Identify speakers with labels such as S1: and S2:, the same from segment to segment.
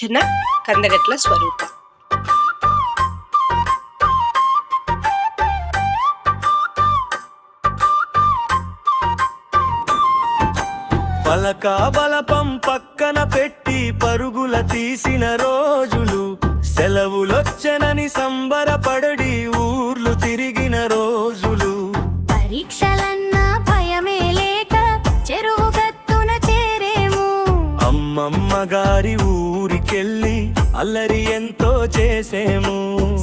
S1: రచన కందగట్ల స్వరూప.
S2: పలకా బలపం పక్కన పెట్టి పరుగుల తీసిన రోజులు, సెలవులొచ్చనని సంబరపడి ఊర్లు తిరిగిన రోజులు.
S3: పరీక్షలన్నా భయమే లేక చెరువు గట్టున చేరేము.
S2: అమ్మమ్మ గారి ఊరికెళ్ళి అల్లరి ఎంతో చేసేము.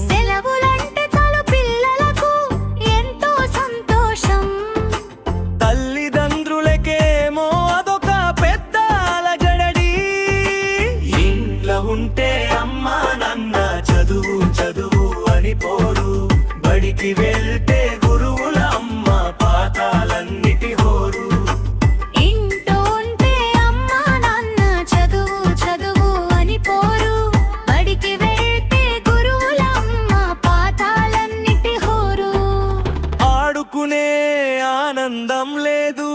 S3: సెలవులంటే చాలు పిల్లలకు ఎంతో సంతోషం.
S2: తల్లిదండ్రులకేమో అదొక పెద్ద అలజడి. ఇంట్లో ఉంటే అమ్మా నాన్న చదువు చదువు అని పోరు, బడికి వెళ్తే గురువుల అమ్మ పాఠాలన్నిటి హోరు.
S3: ఇంట్లో ఉంటే అమ్మా నాన్న చదువు చదువు అని పోరు, బడికి వెళ్తే గురువుల అమ్మ పాఠాలన్నిటి హోరు.
S2: ఆడుకునే ఆనందం లేదు,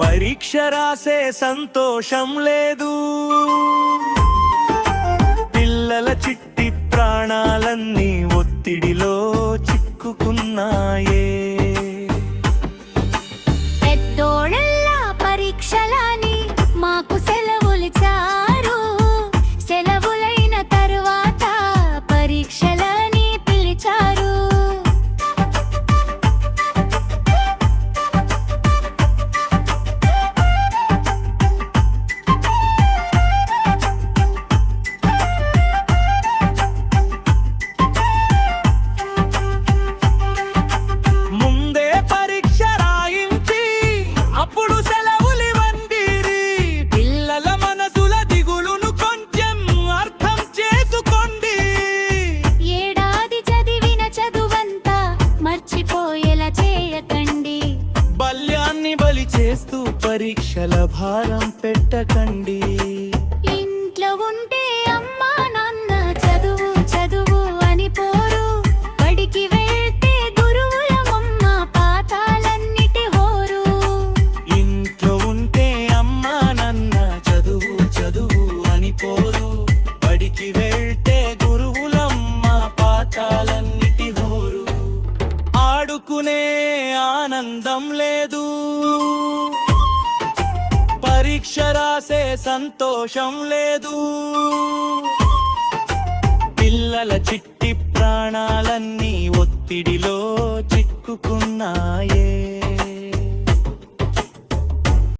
S2: పరీక్ష రాసే సంతోషం లేదు. పిల్లల చిట్టి ప్రాణాలన్నీ ఒత్తిడిలో చిక్కుకున్నాయే.
S3: పెద్దోళ్ళల్లా పరీక్షలని మాకు సెలవులిచ్చారు. సెలవులైన తరువాత పరీక్షలని పిలిచారు.
S2: ముందే పరీక్ష రాయించి అప్పుడు సెలవులివ్వండిరి. పిల్లల మనసుల దిగులును కొంచెం అర్థం చేసుకోండి.
S3: ఏడాది చదివిన చదువంతా మర్చిపోయేలా చేయకండి.
S2: బాల్యాన్ని బలి చేస్తూ పరీక్షల భారం పెట్టకండి.
S3: ఇంట్లో ఉంటే అమ్మా నాన్న చదువు చదువు అని పోరు, బడికి వెళ్తే గురువుల అమ్మ పాఠాలన్నిటి హోరు.
S2: ఇంట్లో ఉంటే అమ్మా నాన్న చదువు చదువు అని పోరు, బడికి వెళ్తే గురువులమ్మ పాఠాలన్నిటి హోరు. ఆడుకునే ఆనందం లేదు, పరీక్ష రాసే సంతోషం లేదు. పిల్లల చిట్టి ప్రాణాలన్నీ ఒత్తిడిలో చిక్కుకున్నాయే.